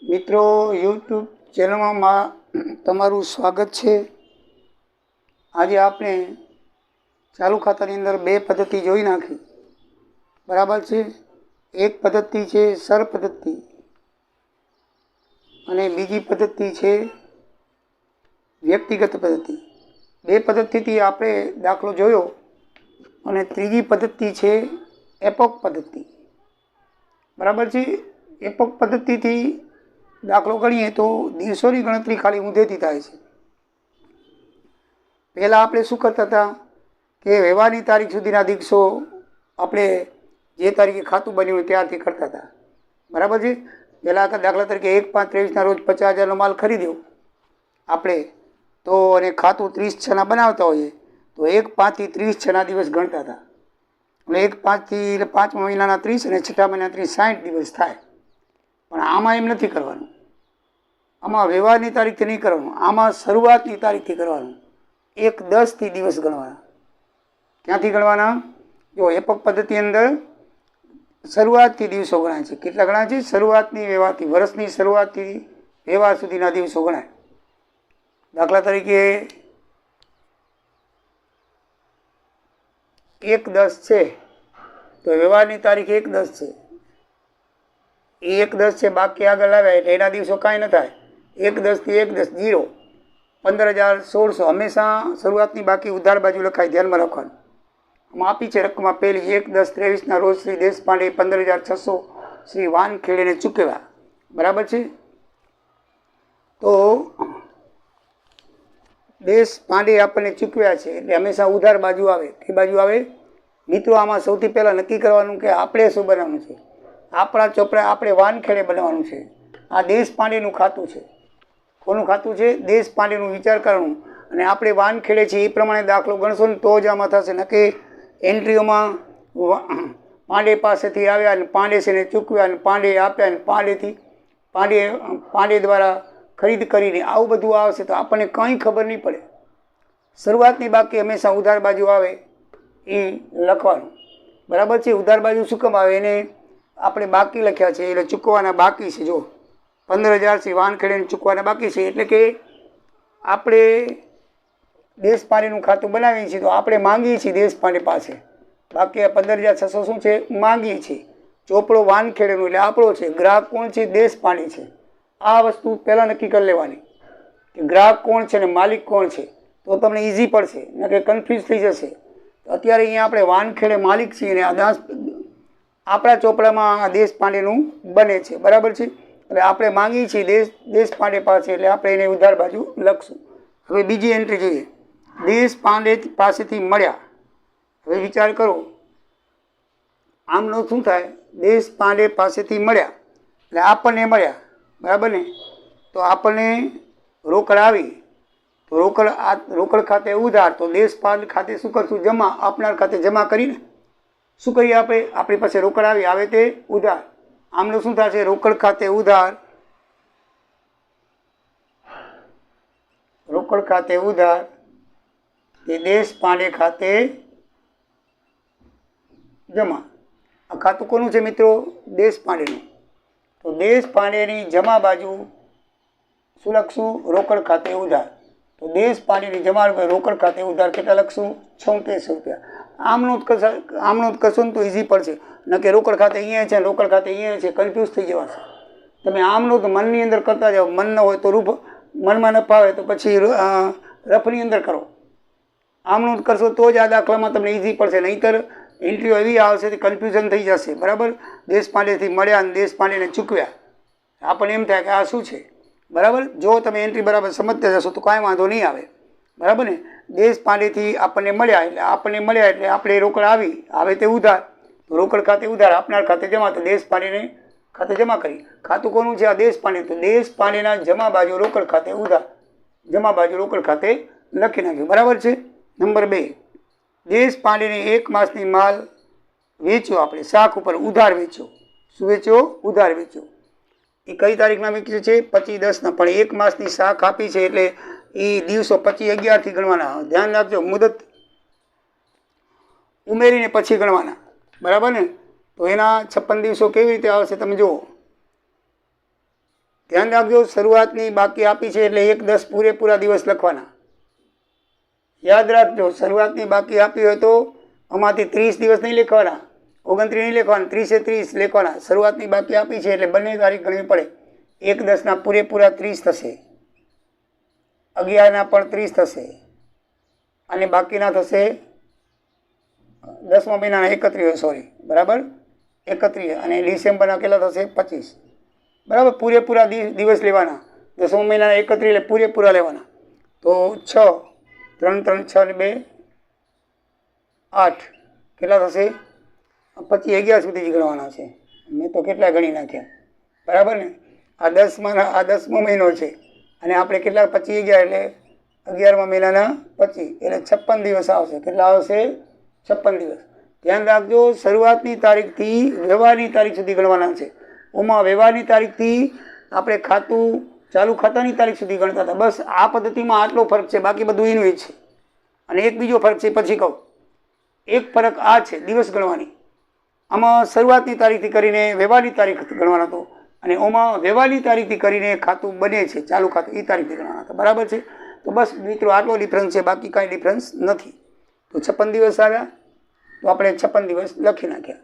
મિત્રો યુટ્યુબ ચેનલમાં તમારું સ્વાગત છે। આજે આપણે ચાલુ ખાતાની અંદર બે પદ્ધતિ જોઈ નાખી, બરાબર છે। એક પદ્ધતિ છે સર પદ્ધતિ અને બીજી પદ્ધતિ છે વ્યક્તિગત પદ્ધતિ। બે પદ્ધતિથી આપણે દાખલો જોયો અને ત્રીજી પદ્ધતિ છે એપોક પદ્ધતિ, બરાબર છે। એપોક પદ્ધતિથી દાખલો ગણીએ તો દિવસોની ગણતરી ખાલી ઊંધેથી થાય છે। પહેલાં આપણે શું કરતા હતા કે વ્યવહારની તારીખ સુધીના દિવસો આપણે જે તારીખે ખાતું બન્યું હોય ત્યારથી કરતા હતા, બરાબર છે। પહેલાં દાખલા તરીકે 1/5/23ના રોજ 50,000નો માલ ખરીદ્યો આપણે તો, અને ખાતું 30/6ના બનાવતા હોઈએ તો 1/5થી 30/6ના દિવસ ગણતા હતા, અને 1/5થી 5 મહિનાના 30 અને 6 મહિનાના 30 60 દિવસ થાય। પણ આમાં એમ નથી કરવાનું, આમાં વ્યવહારની તારીખથી નહીં કરવાનું, આમાં શરૂઆતની તારીખથી કરવાનું। 1/10થી દિવસ ગણવાના। ક્યાંથી ગણવાના? જો એપોક પદ્ધતિ અંદર શરૂઆતથી દિવસો ગણાય છે। કેટલા ગણાય છે? શરૂઆતની વ્યવહારથી, વર્ષની શરૂઆતથી વ્યવહાર સુધીના દિવસો ગણાય। દાખલા તરીકે 1/10 છે તો વ્યવહારની તારીખ 1/10 છે, એ 1/10 છે, બાકી આગળ આવ્યા એટલે એના દિવસો કાંઈ ન થાય। 1/10થી 1/10 0, 15,1600 હંમેશા શરૂઆતની બાકી ઉધાર બાજુ લખાય, ધ્યાનમાં રાખવાનું। આમાં આપી છે રકમમાં પહેલી 1/10/23ના રોજ શ્રી દેશપાંડે 15,600 શ્રી વાનખેડેને ચૂકવ્યા, બરાબર છે। તો દેશપાંડે આપણને ચૂકવ્યા છે એટલે હંમેશા ઉધાર બાજુ આવે। કે બાજુ આવે મિત્રો? આમાં સૌથી પહેલાં નક્કી કરવાનું કે આપણે શું બનાવવાનું છે। આપણા ચોપડા આપણે વાનખેડે બનાવવાનું છે। આ દેશપાંડેનું ખાતું છે। કોનું ખાતું છે? દેશપાંડેનું। વિચાર કરવાનું, અને આપણે વાનખેડે છીએ એ પ્રમાણે દાખલો ગણશો ને તો જ આમાં થશે, નકે એન્ટ્રીઓમાં પાંડે પાસેથી આવ્યા અને પાંડેશીને ચૂકવ્યા અને પાંડે આપ્યા અને પાંડે દ્વારા ખરીદ કરીને આવું બધું આવશે તો આપણને કંઈ ખબર નહીં પડે। શરૂઆતની બાકી હંમેશા ઉધાર બાજુ આવે એ લખવાનું, બરાબર છે। ઉધાર બાજુ શું કામ આવે? એને આપણે બાકી લખ્યા છે એટલે ચૂકવાના બાકી છે। જો 15,000 થી વાનખેડેને ચૂકવાના બાકી છે એટલે કે આપણે દેશપાંડેનું ખાતું બનાવીએ છીએ તો આપણે માંગીએ છીએ દેશપાંડે પાસે, બાકી આ 15,600 શું છે? માંગીએ છીએ। ચોપડો વાનખેડેનો એટલે આપણો છે, ગ્રાહક કોણ છે? દેશપાંડે છે। આ વસ્તુ પહેલાં નક્કી કરી લેવાની કે ગ્રાહક કોણ છે ને માલિક કોણ છે, તો તમને ઇઝી પડશે, ન કે કન્ફ્યુઝ થઈ જશે। અત્યારે અહીંયા આપણે વાનખેડે માલિક છીએ ને આપણા ચોપડામાં દેશપાંડેનું બને છે, બરાબર છે। એટલે આપણે માંગીએ છીએ દેશપાંડે પાસે એટલે આપણે એને ઉધાર બાજુ લખશું। હવે બીજી એન્ટ્રી જોઈએ, દેશપાંડે પાસેથી મળ્યા। હવે વિચાર કરો, આમનો શું થાય? દેશપાંડે પાસેથી મળ્યા એટલે આપણને મળ્યા, બરાબર ને? તો આપણને રોકડ આવી તો રોકડ ખાતે ઉધાર, તો દેશપાંડે ખાતે શું કરશું? જમા। આપનાર ખાતે જમા કરીને શું કરીએ આપણે? આપણી પાસે રોકડ આવી, આવે તે ઉધાર। આમનું શું થશે? રોકડ ખાતે ઉધાર, રોકડ ખાતે ઉધાર એ દેશપાંડે ખાતે જમા। આ ખાતું કોનું છે મિત્રો? દેશપાંડેનું। તો દેશપાંડેની જમા બાજુ શું લખશું? રોકડ ખાતે ઉધાર। તો દેશપાંડેની જમા રોકડ ખાતે ઉધાર કેટલા લખશું? 3600 રૂપિયા। આમનું જ કરશો ને તો ઇઝી પડશે, ન કે રોકડ ખાતે અહીંયા છે રોકડ ખાતે અહીંયા છે, કન્ફ્યુઝ થઈ જવાશે। તમે આમનું તો મનની અંદર કરતા જાઓ, મન ન હોય તો મનમાં ન ફાવે તો પછી રફની અંદર કરો। આમનું જ કરશો તો જ આ દાખલામાં તમને ઇઝી પડશે, નહીંતર એન્ટ્રીઓ એવી આવશે કે કન્ફ્યુઝન થઈ જશે, બરાબર? દેશપાંડેથી મળ્યા અને દેશપાંડેને ચૂકવ્યા, આપણને એમ થાય કે આ શું છે, બરાબર? જો તમે એન્ટ્રી બરાબર સમજતા જશો તો કાંઈ વાંધો નહીં આવે, બરાબર ને? દેશપાંડેથી આપણને મળ્યા એટલે આપણે રોકડ આવી, આવે તે ઉધાર, તો રોકડ ખાતે ઉધાર, આપનાર ખાતે જમા, તો દેશપાંડેને ખાતે જમા કરી। ખાતું કોનું છે? આ દેશપાંડે। તો દેશપાંડેના જમા બાજુ રોકડ ખાતે ઉધાર, જમા બાજુ રોકડ ખાતે લખી નાખ્યું, બરાબર છે। નંબર 2, દેશપાંડેને 1 માસની માલ વેચ્યો, આપણે શાક ઉપર ઉધાર વેચ્યો। શું વેચ્યો? ઉધાર વેચ્યો। એ કઈ તારીખના વેચ્યો છે? 25/10ના, પણ 1 માસની શાક આપી છે એટલે એ દિવસો 25/11થી ગણવાના। ધ્યાન રાખજો, મુદત ઉમેરીને પછી ગણવાના, બરાબર ને? તો એના 56 દિવસો કેવી રીતે આવશે તમે જુઓ। ધ્યાન રાખજો, શરૂઆતની બાકી આપી છે એટલે 1-10 પૂરેપૂરા દિવસ લખવાના. યાદ રાખજો, શરૂઆતની બાકી આપી હોય તો આમાંથી 30 દિવસ નહીં લખવાના, 29 નહીં લખવાના, 30 લખવાના. શરૂઆતની બાકી આપી છે એટલે બંને તારીખ ગણવી પડે. 1-10ના પૂરેપૂરા 30 થશે, 11ના પણ 30 થશે, અને બાકીના થશે 10મા મહિનાના 31, બરાબર 31, અને ડિસેમ્બરના કેટલા થશે 25, બરાબર. પૂરેપૂરા દિવસ લેવાના. 10મા મહિનાના 31 એટલે પૂરેપૂરા લેવાના. તો 6, 3, 3, 6 ને 2, 8 કેટલા થશે 25, 11 સુધી જ ગણવાના છે. મેં તો કેટલા ગણી નાખ્યા, બરાબર ને. આ 10મો મહિનો છે અને આપણે કેટલા 25, 11 એટલે 11મા મહિનાના 25 એટલે 56 દિવસ આવશે. કેટલા આવશે 56 દિવસ. ધ્યાન રાખજો, શરૂઆતની તારીખથી વ્યવહારની તારીખ સુધી ગણવાના છે. ઓમાં વ્યવહારની તારીખથી આપણે ચાલુ ખાતાની તારીખ સુધી ગણતા હતા. બસ આ પદ્ધતિમાં આટલો ફરક છે, બાકી બધું એનું જ છે. અને એક બીજો ફરક છે, પછી કહું. એક ફરક આ છે દિવસ ગણવાની. આમાં શરૂઆતની તારીખથી કરીને વ્યવહારની તારીખ ગણવાનો હતો, અને ઓમાં વ્યવહારની તારીખથી કરીને ખાતું બને છે ચાલુ ખાતું એ તારીખથી ગણવાના હતા, બરાબર છે. તો બસ મિત્રો આટલો ડિફરન્સ છે, બાકી કાંઈ ડિફરન્સ નથી. તો 56 દિવસ આવ્યા તો આપણે 56 દિવસ લખી નાખ્યા.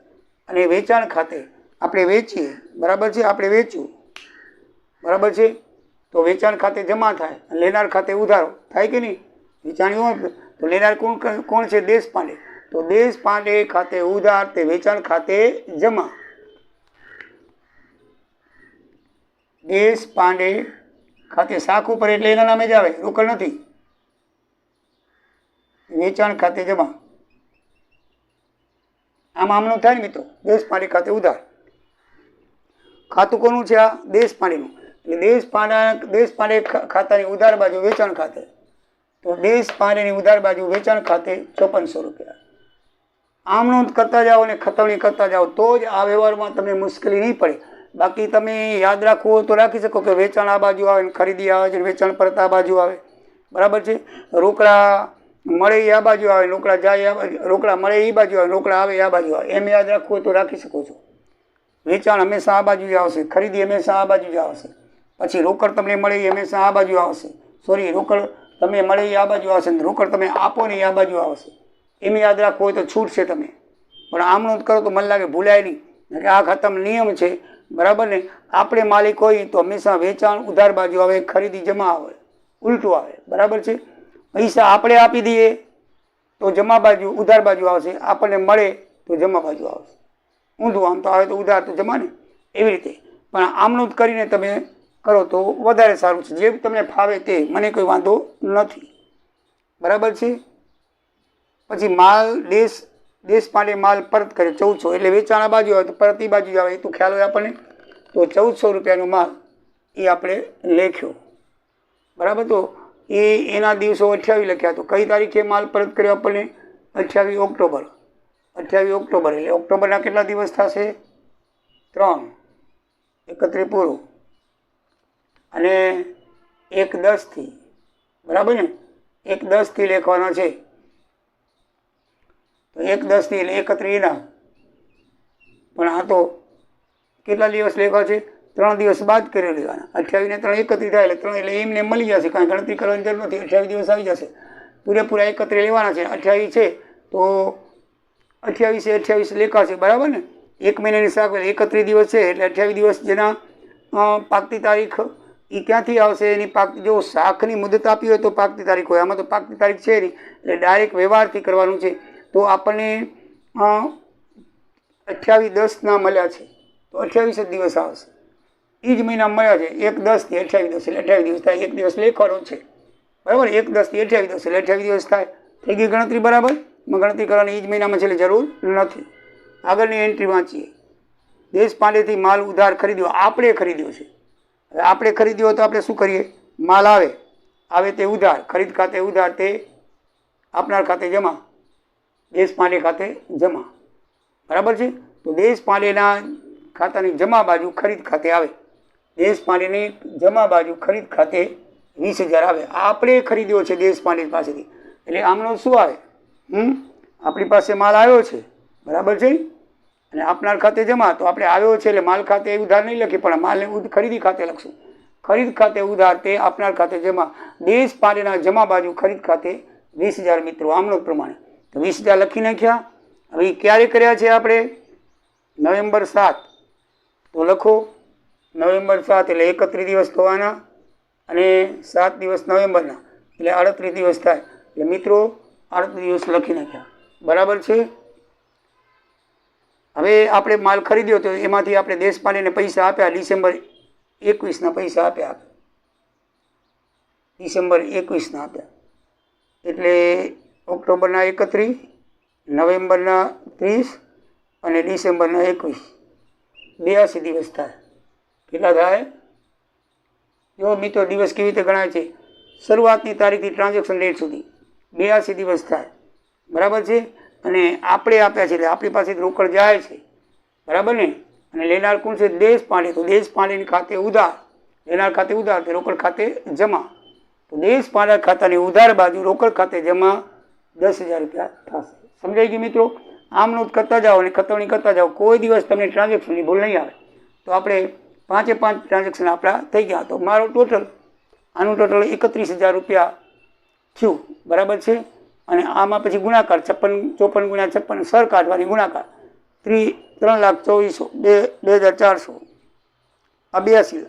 અને વેચાણ ખાતે આપણે વેચીએ, બરાબર છે, આપણે વેચ્યું, બરાબર છે. તો વેચાણ ખાતે જમા થાય, લેનાર ખાતે ઉધારો થાય કે નહીં. વેચાણ તો લેનાર કોણ છે? દેશપાંડે. તો દેશપાંડે ખાતે ઉધાર તે વેચાણ ખાતે જમા. દેશપાંડે ખાતે શાખ ઉપર એટલે એના નામે જ આવે, રોકડ નથી. વેચાણ ખાતે જમા. આમનું થાય ને મિત્રો, દેશપાંડે ખાતે ઉધાર. ખાતું કોનું છે? આ દેશપાંડેનું. એટલે દેશપાંડે ખાતાની ઉધાર બાજુ વેચાણ ખાતે. તો દેશપાંડેની ઉધાર બાજુ વેચાણ ખાતે 5400 રૂપિયા. આમનું કરતા જાઓ અને ખતવણી કરતા જાઓ તો જ આ વ્યવહારમાં તમને મુશ્કેલી નહીં પડે. બાકી તમે યાદ રાખવું હોય તો રાખી શકો કે વેચાણ આ બાજુ આવે, ખરીદી આવે છે, વેચાણ પરત આ બાજુ આવે, બરાબર છે. રોકડા મળે એ આ બાજુ આવે, રોકડા જાય, રોકડા મળે એ બાજુ આવે, રોકડા આવે આ બાજુ આવે. એમ યાદ રાખવું હોય તો રાખી શકો છો. વેચાણ હંમેશા આ બાજુ જ આવશે, ખરીદી હંમેશા આ બાજુ જ આવશે. પછી રોકડ તમને મળે એ હંમેશા આ બાજુ આવશે. રોકડ તમે મળે એ આ બાજુ આવશે, રોકડ તમે આપો ને એ આ બાજુ આવશે. એમ યાદ રાખવું હોય તો છૂટશે તમે. પણ આમનું જ કરો તો મને લાગે ભૂલાય નહીં, કે આ ખાતામાં નિયમ છે, બરાબર ને. આપણે માલિક હોય તો હંમેશા વેચાણ ઉધાર બાજુ આવે, ખરીદી જમા આવે, ઉલટું આવે, બરાબર છે. પૈસા આપણે આપી દઈએ તો જમા બાજુ ઉધાર બાજુ આવશે, આપણને મળે તો જમા બાજુ આવશે. ઊંધું આમ તો આવે તો ઉધાર તો જમા ને, એવી રીતે. પણ આમનું જ કરીને તમે કરો તો વધારે સારું છે. જે તમને ફાવે તે, મને કોઈ વાંધો નથી, બરાબર છે. પછી માલ દેશપાંડે માલ પરત કરે 1400, એટલે વેચાણ આ બાજુ આવે તો પરત એ બાજુ આવે, એ તો ખ્યાલ હોય આપણને. તો 1400 રૂપિયાનો માલ એ આપણે લેખ્યો, બરાબર. તો એના દિવસો 28 લખ્યા. તો કઈ તારીખે માલ પરત કર્યો આપણને? 28 ઓક્ટોબર. 28 ઓક્ટોબર એટલે ઓક્ટોબરના કેટલા દિવસ થશે? 3, 31 પૂરું, અને 1-10થી, બરાબર ને. 1-10થી લખવાનો છે. તો 1-10થી એટલે 31 ના. પણ આ તો કેટલા દિવસ લેવા છે? 3 દિવસ બાદ કરી લેવાના. 28 ને 3 31 થાય એટલે 3 એટલે એમને મળી જશે, કાંઈ ગણતરી કરવાની જરૂર નથી. 28 દિવસ આવી જશે, પૂરેપૂરા 31 લેવાના છે. 28 છે તો 28 લેખાશે, બરાબર ને. એક મહિનાની શાક 31 દિવસ છે એટલે 28 દિવસ જેના પાકતી તારીખ એ ક્યાંથી આવશે? એની જો શાકની મુદત આપી હોય તો પાકતી તારીખ હોય, આમાં તો પાકતી તારીખ છે નહીં, એટલે ડાયરેક્ટ વ્યવહારથી કરવાનું છે. તો આપણને 28-10ના મળ્યા છે તો 28 જ દિવસ આવશે. એ જ મહિના મળ્યા છે. 1-10થી 28 એટલે 28 દિવસ થાય. એક દિવસ લેખવાનો છે, બરાબર. 1-10થી 28 એટલે 28 દિવસ થાય. થઈ ગઈ ગણતરી, બરાબર. ગણતરી કરવાની એ જ મહિનામાં છેલ્લે જરૂર નથી. આગળની એન્ટ્રી વાંચીએ. દેશપાંડેથી માલ ઉધાર ખરીદ્યો, આપણે ખરીદ્યો છે. હવે આપણે ખરીદ્યો તો આપણે શું કરીએ? માલ આવે તે ઉધાર, ખરીદ ખાતે ઉધાર તે આપનાર ખાતે જમા, દેશપાંડે ખાતે જમા, બરાબર છે. તો દેશપાંડેના ખાતાની જમા બાજુ ખરીદ ખાતે આવે. દેશપાંડેની જમા બાજુ ખરીદ ખાતે 20,000 આવે. આપણે ખરીદ્યો છે દેશપાંડે પાસેથી, એટલે આમનો શું આવે? આપણી પાસે માલ આવ્યો છે, બરાબર છે, અને આપનાર ખાતે જમા. તો આપણે આવ્યો છે એટલે માલ ખાતે ઉધાર નહીં લખીએ, પણ માલને ખરીદી ખાતે લખશું. ખરીદ ખાતે ઉધાર તે આપનાર ખાતે જમા. દેશપાંડેના જમા બાજુ ખરીદ ખાતે 20,000 મિત્રો આમનો પ્રમાણે. તો 20,000 લખી નાખ્યા. હવે ક્યારે કર્યા છે આપણે? નવેમ્બર 7. તો લખો નવેમ્બર 7 એટલે 31 દિવસ થવાના અને 7 દિવસ નવેમ્બરના એટલે 38 દિવસ થાય. એટલે મિત્રો 38 દિવસ લખી નાખ્યા. બરાબર છે. હવે આપણે માલ ખરીદ્યો તો એમાંથી આપણે દેશપાંડેને પૈસા આપ્યા. ડિસેમ્બર 21ના પૈસા આપ્યા. ડિસેમ્બર 21ના આપ્યા એટલે ઓક્ટોબરના 31, નવેમ્બરના 30 અને ડિસેમ્બરના 21, 82 દિવસ થાય. કેટલા થાય? જો મિત્રો દિવસ કેવી રીતે ગણાય છે? શરૂઆતની તારીખથી ટ્રાન્ઝેક્શન ડેટ સુધી 82 દિવસ થાય. બરાબર છે. અને આપણે આપ્યા છે એટલે આપણી પાસે રોકડ જાય છે. બરાબર ને? અને લેનાર કોણ છે? દેશપાંડે. તો દેશપાંડેની ખાતે ઉધાર, લેનાર ખાતે ઉધાર તે રોકડ ખાતે જમા. તો દેશપાંડે ખાતાની ઉધાર બાજુ રોકડ ખાતે જમા 10,000 રૂપિયા થશે. સમજાઈ ગયું મિત્રો? આમ નોંધ કરતા જાઓ અને ખતવણી કરતા જાઓ. કોઈ દિવસ તમને ટ્રાન્ઝેક્શનની ભૂલ નહીં આવે. તો આપણે 5 ટ્રાન્ઝેક્શન આપણા થઈ ગયા. તો મારો ટોટલ આનું ટોટલ 31,000 રૂપિયા થયું. બરાબર છે. અને આમાં પછી ગુણાકાર 54 ગુણ્યા 56 સર કાઢવાની ગુણાકાર 3,24,2,400 આ 82,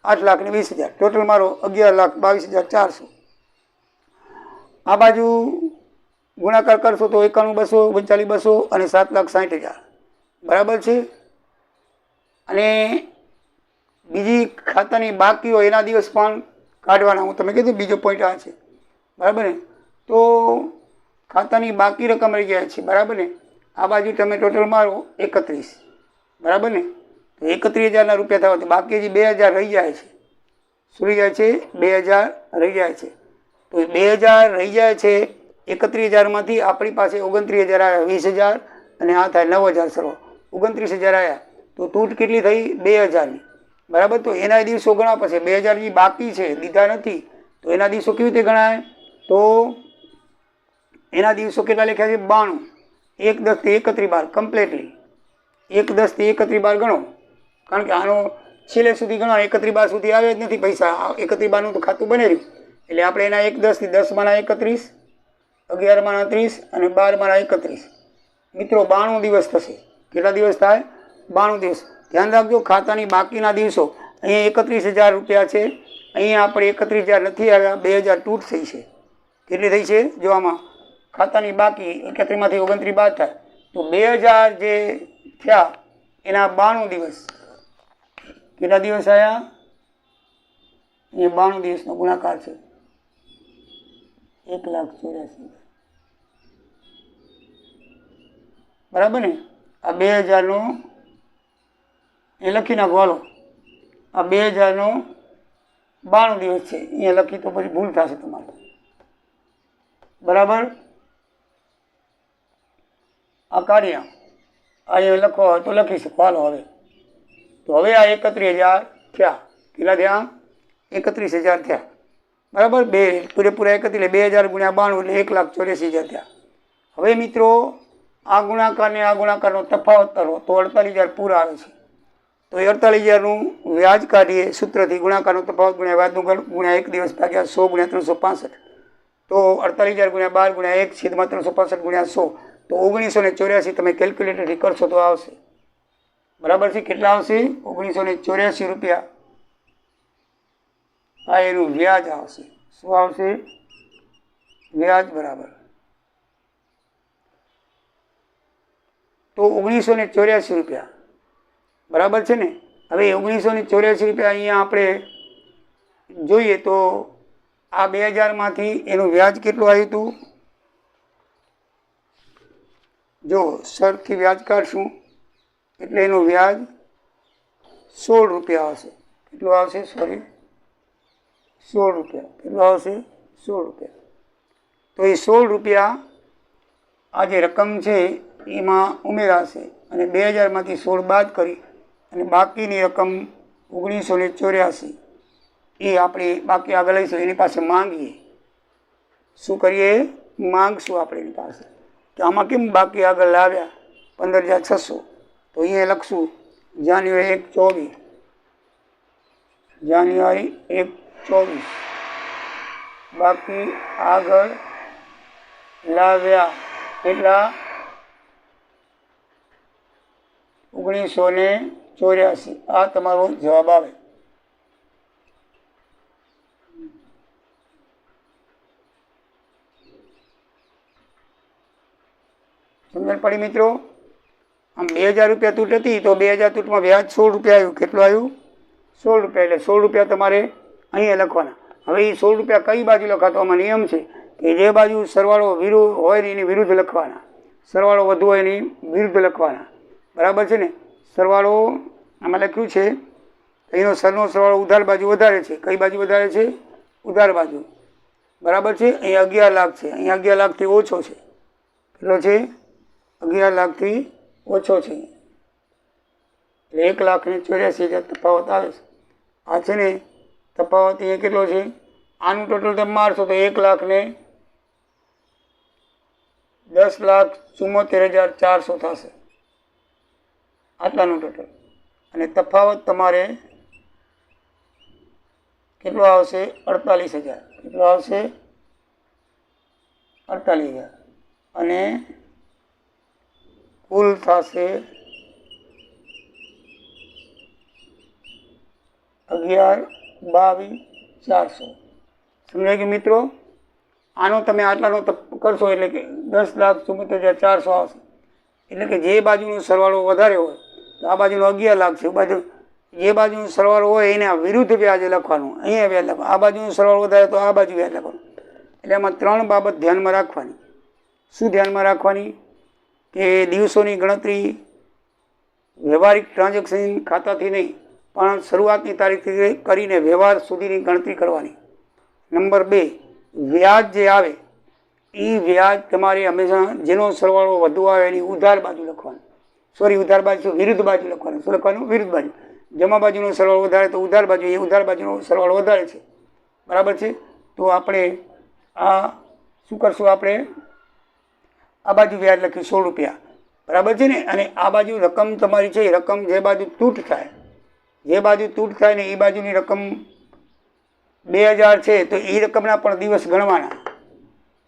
8,20,000 ટોટલ મારો 11,22,400. આ બાજુ ગુણાકાર કરશો તો 91,200, 42,200 અને 7,60,000. બરાબર છે. અને બીજી ખાતાની બાકી હોય એના દિવસ પણ કાઢવાના. હું તમે કીધું બીજો પોઈન્ટ આ છે. બરાબર ને? તો ખાતાની બાકી રકમ રહી જાય છે. બરાબર ને? આ બાજુ તમે ટોટલ મારો 31. બરાબર ને? તો 31,000 રૂપિયા થવા તો બાકી હજી 2,000 રહી જાય છે. શું રહી જાય છે? 2,000 રહી જાય છે. તો 2,000 રહી જાય છે. 31,000માંથી આપણી પાસે 29,000 આવ્યા, 20,000 અને આ થાય 9,000 સર્વ 29,000 આવ્યા. તો તૂટ કેટલી થઈ? 2,000ની. બરાબર. તો એના દિવસો ગણવા પડશે. 2,000 જે બાકી છે દીધા નથી તો એના દિવસો કેવી રીતે ગણાય? તો એના દિવસો કેટલા લખ્યા છે? 92. 1, 10 થી 31 12 કમ્પ્લીટલી 1, 10 થી 31 12 ગણો. કારણ કે આનો છેલ્લે સુધી ગણો. 31 12 સુધી આવે જ નથી પૈસા. 31 12નું તો ખાતું બને રહ્યું. એટલે આપણે એના 1, 10 થી 10 માના 31, 11 માના 30 અને 12 માના 31. મિત્રો 92 દિવસ થશે. કેટલા દિવસ થાય? 92 દિવસ. ધ્યાન રાખજો ખાતાની બાકીના દિવસો. અહીંયા 31,000 રૂપિયા છે. અહીંયા આપણે 31,000 નથી આવ્યા. 2,000 તૂટ થઈ છે. કેટલી થઈ છે? જો આમાં ખાતાની બાકી 31માંથી 29 બાદ થાય તો 2,000 જે થયા એના 92 દિવસ. કેટલા દિવસ આવ્યા? એ 92 દિવસનો ગુણાકાર છે 1,84,000. બરાબર ને? આ 2,000નો એ લખી નાખો. હાલો આ 2,000નો 92 દિવસ છે. અહીંયા લખી તો પછી ભૂલ થશે તમારે. બરાબર. આ કાઢ્યા અહીંયા લખો તો લખી શકો. હાલો હવે તો હવે આ 31,000 થયા. કેટલા થયા? 31,000 થયા. બરાબર. બે પૂરેપૂરા 31 એટલે 2,000 ગુણ્યા 92 એટલે 1,84,000 થયા. હવે મિત્રો આ ગુણાકાર ને આ ગુણાકારનો તફાવત કરો તો 48,000 પૂરા આવે છે. તો એ 48,000નું વ્યાજ કાઢીએ સૂત્રથી. ગુણાકારનો તફાવત ગુણ્યા વ્યાજનું ગુણ્યા 1 દિવસ ભાગ્યા 100 ગુણ્યા 365. તો 48,000 ગુણ્યા 12 ગુણ્યા 1 છેદમાં 365 ગુણ્યા 100 તો 1984 તમે કેલ્ક્યુલેટરથી કરશો તો આવશે. બરાબર છે? કેટલા આવશે? 1984 રૂપિયા. આ એનું વ્યાજ આવશે. શું આવશે? વ્યાજ. બરાબર. તો 1984 રૂપિયા. બરાબર છે ને? હવે 1984 રૂપિયા અહીંયા આપણે જોઈએ તો આ 2,000માંથી એનું વ્યાજ કેટલું આવ્યું હતું? જો સરથી વ્યાજ કાઢશું એટલે એનું વ્યાજ 16 રૂપિયા આવશે. કેટલું આવશે? 16 રૂપિયા. કેટલું આવશે? 16 રૂપિયા. તો એ 16 રૂપિયા આ જે રકમ છે એમાં ઉમેરાશે અને 2,000માંથી 16 બાદ કરી અને બાકીની રકમ 1984 એ આપણે બાકી આગળ લઈશું. એની પાસે માંગીએ. શું કરીએ? માંગશું આપણે એની પાસે કે આમાં કેમ બાકી આગળ લાવ્યા 15,600. તો અહીંયા લખશું જાન્યુઆરી 1, 24 જાન્યુઆરી 1 24 બાકી આગળ લાવ્યા કેટલા 1984 આ તમારો જવાબ આવે। સમજણ પડી મિત્રો? આમ 2000 રૂપિયા તૂટ હતી તો 2000 તૂટમાં વ્યાજ 16 રૂપિયા આવ્યું। કેટલું આવ્યું? 16 રૂપિયા। એટલે 16 રૂપિયા તમારે અહીંયા લખવાના। હવે એ 16 રૂપિયા કઈ બાજુ લખાતો? આમાં નિયમ છે કે જે બાજુ સરવાળો વિરુદ્ધ હોય ને એની વિરુદ્ધ લખવાના, સરવાળો વધુ હોય એની વિરુદ્ધ લખવાના। બરાબર છે ને? સરવાળો આમાં લખ્યું છે એનો સરનો સરવાળો ઉધાર બાજુ વધારે છે। કઈ બાજુ વધારે છે? ઉધાર બાજુ। બરાબર છે? અહીંયા 11 લાખ છે, અહીંયા 11 લાખથી ઓછો છે। કેટલો છે? 11 લાખથી ઓછો છે। એટલે 1,84,000 તફાવત આવે છે। આ છે ને તફાવત અહીંયા કેટલો છે? આનું ટોટલ તમે મારશો તો 1,10,74,400 થશે આટલાનું ટોટલ। અને તફાવત તમારે કેટલો આવશે? 48,000। કેટલો આવશે? 48,000 અને કુલ થશે 11,22,400। સમજાય કે મિત્રો? આનો તમે આટલાનો કરશો એટલે કે 10,74,400 આવશે। એટલે કે જે બાજુનો સરવાળો વધારે હોય તો આ બાજુનો 11 લાખ છે, બાજુ જે બાજુનો સરવાળો હોય એને વિરુદ્ધ વ્યાજ લખવાનું, અહીંયા વ્યાજ લખવાનું। આ બાજુનો સરવાળો વધારે તો આ બાજુ વ્યાજ લખવાનું। એટલે આમાં 3 બાબત ધ્યાનમાં રાખવાની। શું ધ્યાનમાં રાખવાની? કે દિવસોની ગણતરી વ્યવહારિક ટ્રાન્ઝેક્શન ખાતાથી નહીં પણ શરૂઆતની તારીખથી કરીને વ્યવહાર સુધીની ગણતરી કરવાની। નંબર 2, વ્યાજ જે આવે એ વ્યાજ તમારે હંમેશા જેનો સરવાળો વધુ આવે એની ઉધાર બાજુ લખવાનું, ઉધાર બાજુ વિરુદ્ધ બાજુ લખવાનું। શું લખવાનું? વિરુદ્ધ બાજુ। જમા બાજુનો સરવાળો વધારે તો ઉધાર બાજુ, એ ઉધાર બાજુનો સરવાળો વધારે છે। બરાબર છે? તો આપણે આ શું કરશું? આપણે આ બાજુ વ્યાજ લખ્યું 16 રૂપિયા। બરાબર છે ને? અને આ બાજુ રકમ તમારી છે, રકમ જે બાજુ તૂટ થાય, જે બાજુ તૂટ થાય ને એ બાજુની રકમ 2000 છે તો એ રકમના પણ દિવસ ગણવાના।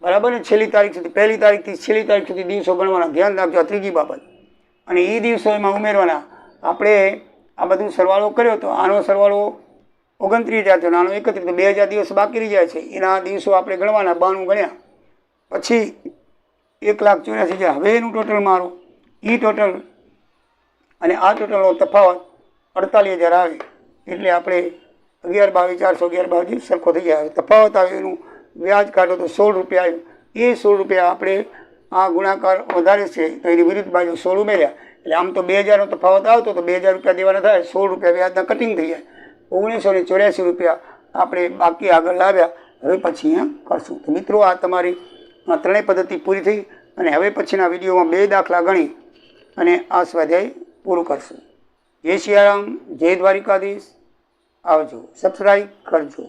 બરાબર ને? છેલ્લી તારીખ સુધી, પહેલી તારીખથી છેલ્લી તારીખ સુધી દિવસો ગણવાના। ધ્યાન રાખજો, આ ત્રીજી બાબત। અને એ દિવસો એમાં ઉમેરવાના। આપણે આ બધું સરવાળો કર્યો તો આનો સરવાળો 29,000 થયો, આનો 31, તો 2000 દિવસ બાકી રહી જાય છે, એના દિવસો આપણે ગણવાના। 92 ગણ્યા પછી 1,84,000। હવે એનું ટોટલ મારો, એ ટોટલ અને આ ટોટલનો તફાવત 48,000 આવે। એટલે આપણે 11,22,400 11,22 સરખો થઈ જાય। તફાવત આવે એનું વ્યાજ કાઢો તો 16 રૂપિયા આવ્યું। એ 16 રૂપિયા આપણે આ ગુણાકાર વધારે છે તો એની વિરુદ્ધ બાજુ 16 ઉમેર્યા। એટલે આમ તો 2000નો તફાવત આવતો તો 2000 રૂપિયા દેવાના થાય, 16 રૂપિયા વ્યાજના કટિંગ થઈ જાય। 1984 રૂપિયા આપણે બાકી આગળ લાવ્યા। હવે પછી અહીંયા કરશું। તો મિત્રો આ તમારી ત્રણેય પદ્ધતિ પૂરી થઈ અને હવે પછીના વિડીયોમાં 2 દાખલા ગણી અને આ સ્વાધ્યાય પૂરું કરશું। જય સિયારામ, જય દ્વારિકાધીશ। આવજો, સબસ્ક્રાઈબ કરજો।